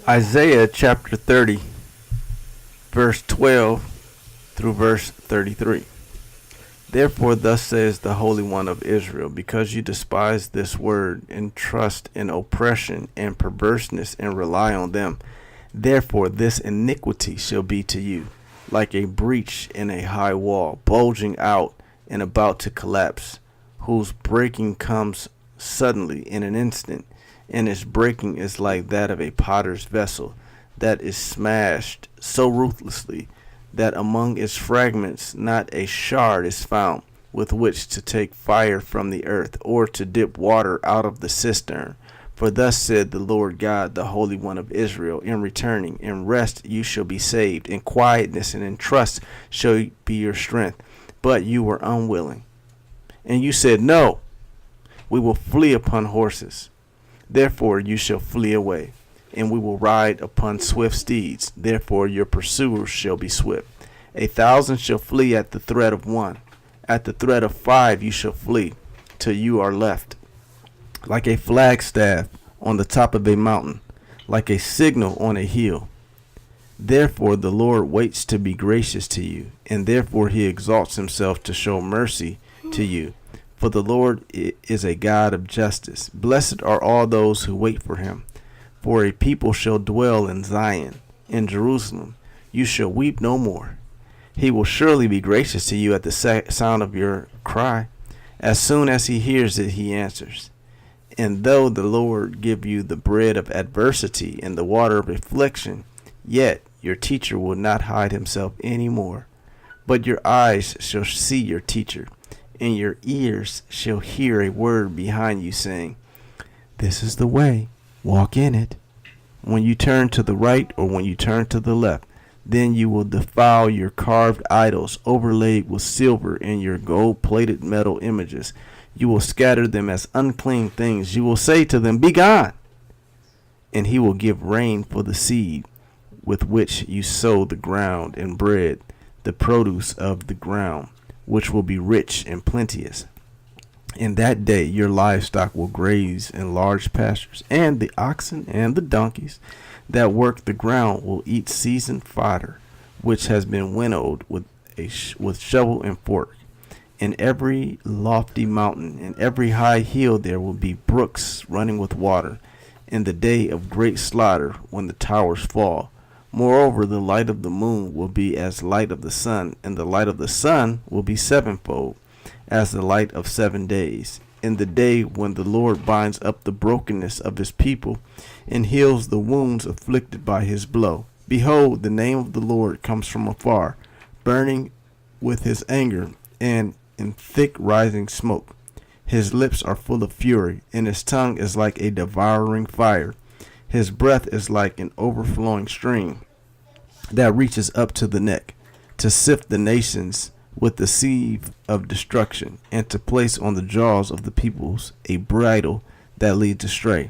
Isaiah chapter 30, verse 12 through verse 33. Therefore, thus says the Holy One of Israel, because you despise this word and trust in oppression and perverseness and rely on them, therefore this iniquity shall be to you like a breach in a high wall, bulging out and about to collapse, whose breaking comes suddenly in an instant, and its breaking is like that of a potter's vessel that is smashed so ruthlessly that among its fragments not a shard is found with which to take fire from the earth, or to dip water out of the cistern. For thus said the Lord God, the Holy One of Israel, in returning, in rest you shall be saved, in quietness and in trust shall be your strength. But you were unwilling. And you said, No, we will flee upon horses. Therefore you shall flee away, and we will ride upon swift steeds. Therefore your pursuers shall be swift. 1,000 shall flee at the threat of one. At the threat of 5 you shall flee, till you are left. Like a flagstaff on the top of a mountain, like a signal on a hill. Therefore the Lord waits to be gracious to you, and therefore he exalts himself to show mercy to you. For the Lord is a God of justice. Blessed are all those who wait for him. For a people shall dwell in Zion, in Jerusalem. You shall weep no more. He will surely be gracious to you at the sound of your cry. As soon as he hears it, he answers. And though the Lord give you the bread of adversity and the water of affliction, yet your teacher will not hide himself any more. But your eyes shall see your teacher, and your ears shall hear a word behind you saying, This is the way, walk in it. When you turn to the right or when you turn to the left, then you will defile your carved idols overlaid with silver and your gold-plated metal images. You will scatter them as unclean things. You will say to them, Begone! And he will give rain for the seed with which you sow the ground, and bread, the produce of the ground, which will be rich and plenteous. In that day your livestock will graze in large pastures, and the oxen and the donkeys that work the ground will eat seasoned fodder, which has been winnowed with shovel and fork. In every lofty mountain and every high hill there will be brooks running with water, in the day of great slaughter, when the towers fall. Moreover, the light of the moon will be as light of the sun, and the light of the sun will be sevenfold, as the light of 7 days. In the day when the Lord binds up the brokenness of his people, and heals the wounds afflicted by his blow. Behold, the name of the Lord comes from afar, burning with his anger, and in thick rising smoke. His lips are full of fury, and his tongue is like a devouring fire. His breath is like an overflowing stream that reaches up to the neck, to sift the nations with the sieve of destruction, and to place on the jaws of the peoples a bridle that leads astray.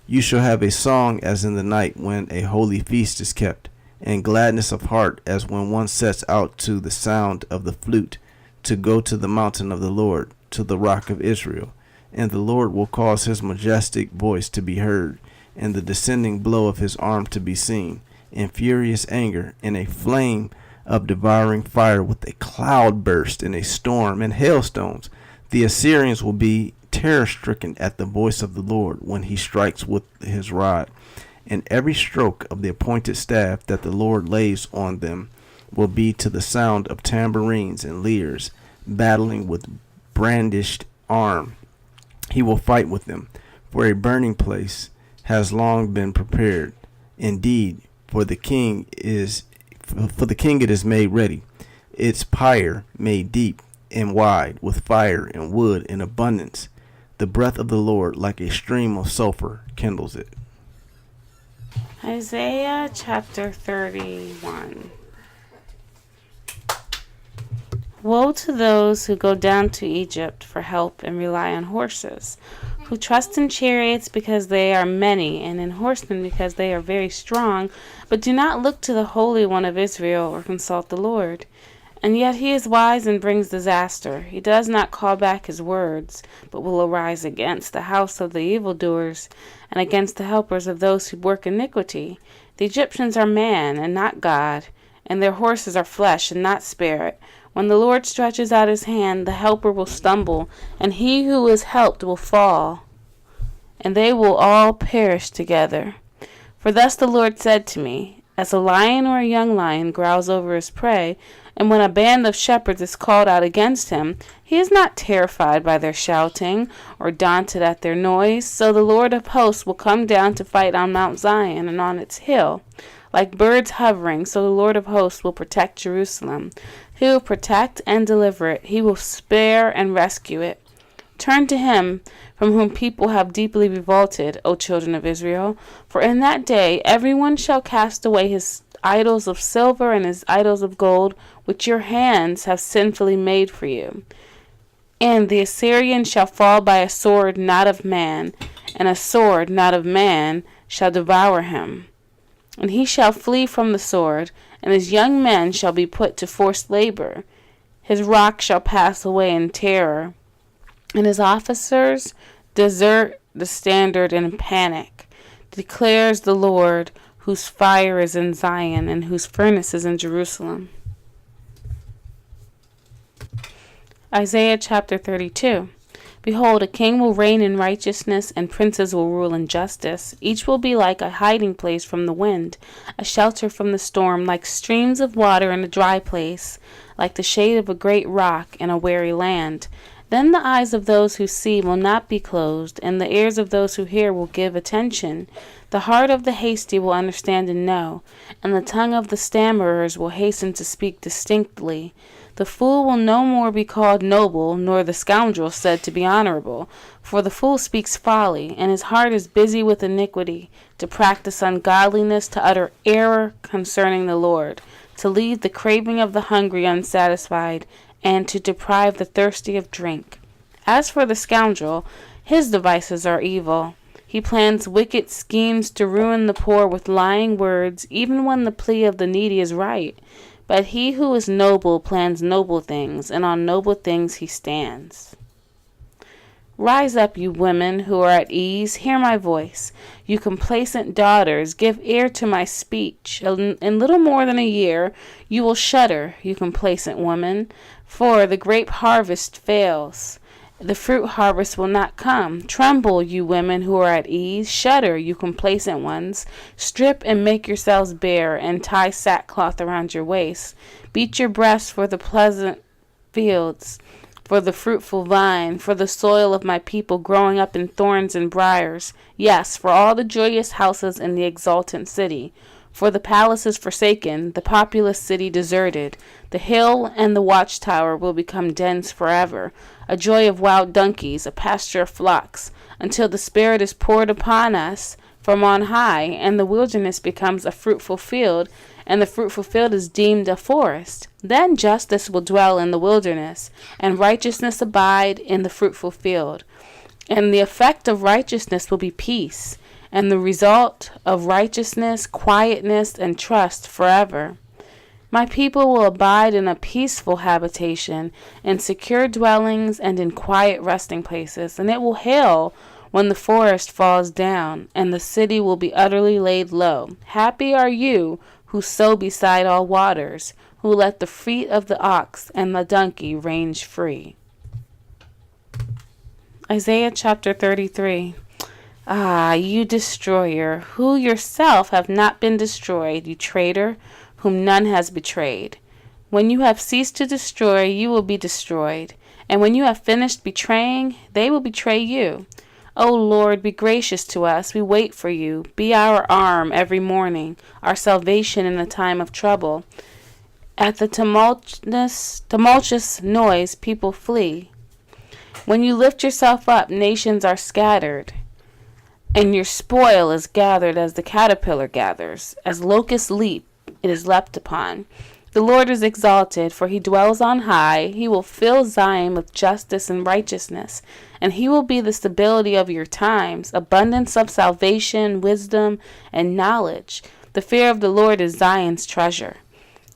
You shall have a song as in the night when a holy feast is kept, and gladness of heart as when one sets out to the sound of the flute, to go to the mountain of the Lord, to the rock of Israel. And the Lord will cause his majestic voice to be heard, and the descending blow of his arm to be seen, in furious anger, in a flame of devouring fire, with a cloud burst, and a storm, and hailstones. The Assyrians will be terror-stricken at the voice of the Lord when he strikes with his rod. And every stroke of the appointed staff that the Lord lays on them will be to the sound of tambourines and lyres, battling with brandished arm. He will fight with them, for a burning place has long been prepared. Indeed, for the king it is made ready, its pyre made deep and wide, with fire and wood in abundance. The breath of the Lord, like a stream of sulfur, kindles it. Isaiah chapter 31. Woe to those who go down to Egypt for help and rely on horses, who trust in chariots because they are many, and in horsemen because they are very strong, but do not look to the Holy One of Israel or consult the Lord. And yet he is wise and brings disaster. He does not call back his words, but will arise against the house of the evildoers and against the helpers of those who work iniquity. The Egyptians are man and not God, and their horses are flesh and not spirit. When the Lord stretches out his hand, the helper will stumble, and he who is helped will fall, and they will all perish together. For thus the Lord said to me, as a lion or a young lion growls over his prey, and when a band of shepherds is called out against him, he is not terrified by their shouting or daunted at their noise. So the Lord of hosts will come down to fight on Mount Zion and on its hill. Like birds hovering, so the Lord of hosts will protect Jerusalem. He will protect and deliver it. He will spare and rescue it. Turn to him from whom people have deeply revolted, O children of Israel. For in that day everyone shall cast away his idols of silver and his idols of gold, which your hands have sinfully made for you. And the Assyrian shall fall by a sword not of man, and a sword not of man shall devour him. And he shall flee from the sword, and his young men shall be put to forced labor. His rock shall pass away in terror, and his officers desert the standard in panic, declares the Lord, whose fire is in Zion and whose furnace is in Jerusalem. Isaiah chapter 32. Behold, a king will reign in righteousness, and princes will rule in justice. Each will be like a hiding place from the wind, a shelter from the storm, like streams of water in a dry place, like the shade of a great rock in a weary land. Then the eyes of those who see will not be closed, and the ears of those who hear will give attention. The heart of the hasty will understand and know, and the tongue of the stammerers will hasten to speak distinctly. The fool will no more be called noble, nor the scoundrel said to be honorable. For the fool speaks folly, and his heart is busy with iniquity, to practice ungodliness, to utter error concerning the Lord, to leave the craving of the hungry unsatisfied, and to deprive the thirsty of drink. As for the scoundrel, his devices are evil. He plans wicked schemes to ruin the poor with lying words, even when the plea of the needy is right. But he who is noble plans noble things, and on noble things he stands. Rise up, you women who are at ease, hear my voice. You complacent daughters, give ear to my speech. In little more than a year you will shudder, you complacent women, for the grape harvest fails. The fruit harvest will not come. Tremble, you women who are at ease. Shudder, you complacent ones. Strip and make yourselves bare, and tie sackcloth around your waist. Beat your breasts for the pleasant fields, for the fruitful vine, for the soil of my people growing up in thorns and briars. Yes, for all the joyous houses in the exultant city. For the palace is forsaken, the populous city deserted. The hill and the watchtower will become dens forever, a joy of wild donkeys, a pasture of flocks, until the Spirit is poured upon us from on high, and the wilderness becomes a fruitful field, and the fruitful field is deemed a forest. Then justice will dwell in the wilderness, and righteousness abide in the fruitful field. And the effect of righteousness will be peace, and the result of righteousness, quietness, and trust forever. My people will abide in a peaceful habitation, in secure dwellings, and in quiet resting places, and it will hail when the forest falls down, and the city will be utterly laid low. Happy are you who sow beside all waters, who let the feet of the ox and the donkey range free. Isaiah chapter 33. Ah, you destroyer, who yourself have not been destroyed, you traitor, whom none has betrayed. When you have ceased to destroy, you will be destroyed, and when you have finished betraying, they will betray you. O Lord, be gracious to us, we wait for you. Be our arm every morning, our salvation in the time of trouble. At the tumultuous noise, people flee. When you lift yourself up, nations are scattered, and your spoil is gathered as the caterpillar gathers. As locusts leap, it is leapt upon. The Lord is exalted, for he dwells on high. He will fill Zion with justice and righteousness, and he will be the stability of your times, abundance of salvation, wisdom, and knowledge. The fear of the Lord is Zion's treasure.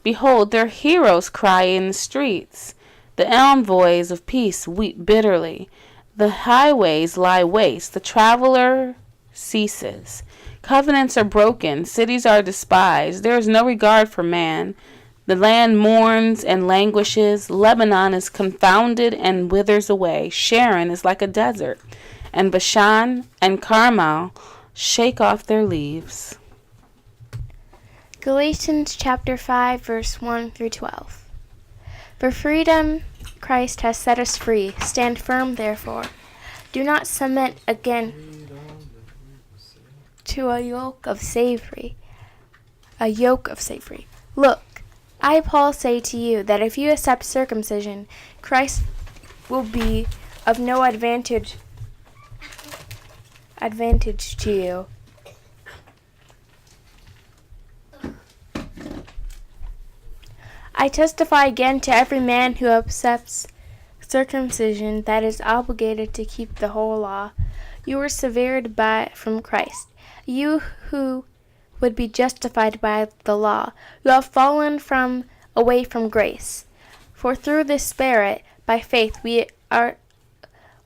Behold, their heroes cry in the streets. The envoys of peace weep bitterly. The highways lie waste. The traveler ceases. Covenants are broken. Cities are despised. There is no regard for man. The land mourns and languishes. Lebanon is confounded and withers away. Sharon is like a desert. And Bashan and Carmel shake off their leaves. Galatians chapter 5, verse 1 through 12. For freedom Christ has set us free. Stand firm, therefore. Do not submit again to a yoke of slavery. Look, I, Paul, say to you that if you accept circumcision, Christ will be of no advantage to you. I testify again to every man who accepts circumcision that is obligated to keep the whole law. You were severed from Christ. You who would be justified by the law, you have fallen away from grace. For through the Spirit, by faith, we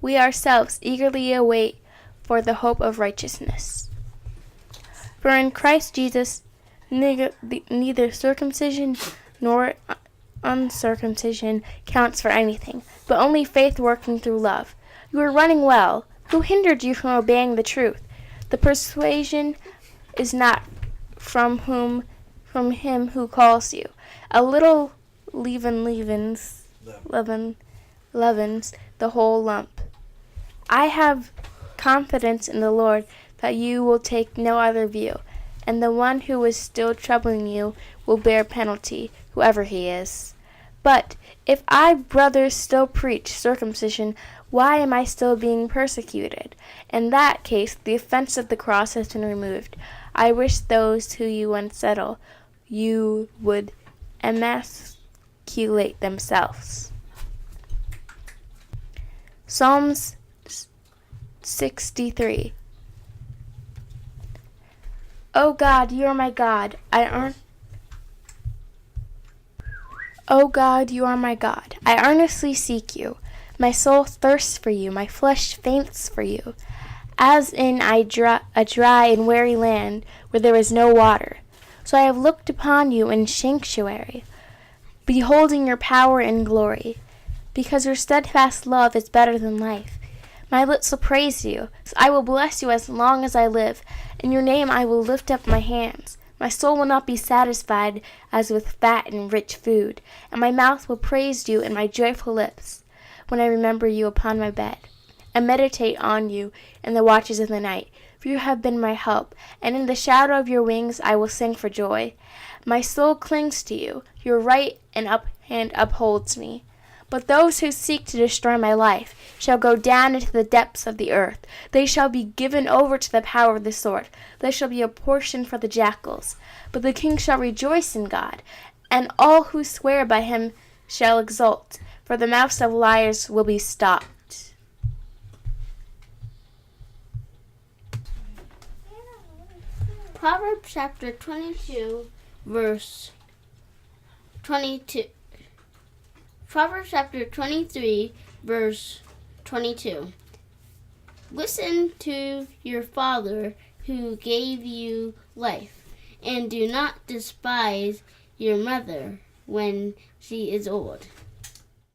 ourselves eagerly await for the hope of righteousness. For in Christ Jesus, neither circumcision nor uncircumcision counts for anything, but only faith working through love. You are running well. Who hindered you from obeying the truth? The persuasion is not from him who calls you. A little leaven leavens the whole lump. I have confidence in the Lord that you will take no other view, and the one who is still troubling you will bear penalty, whoever he is. But if I, brothers, still preach circumcision, why am I still being persecuted? In that case, the offense of the cross has been removed. I wish those who you unsettle, you would emasculate themselves. Psalms 63. O God, you are my God. O God, you are my God. I earnestly seek you. My soul thirsts for you. My flesh faints for you, as in a dry and weary land where there is no water. So I have looked upon you in sanctuary, beholding your power and glory, because your steadfast love is better than life. My lips will praise you, so I will bless you as long as I live. In your name I will lift up my hands. My soul will not be satisfied as with fat and rich food, and my mouth will praise you in my joyful lips, when I remember you upon my bed, and meditate on you in the watches of the night. For you have been my help, and in the shadow of your wings I will sing for joy. My soul clings to you, your right hand upholds me. But those who seek to destroy my life shall go down into the depths of the earth. They shall be given over to the power of the sword. They shall be a portion for the jackals. But the king shall rejoice in God, and all who swear by him shall exult, for the mouths of liars will be stopped. Proverbs chapter 22, verse 22. Proverbs chapter 23, verse 22. Listen to your father who gave you life, and do not despise your mother when she is old.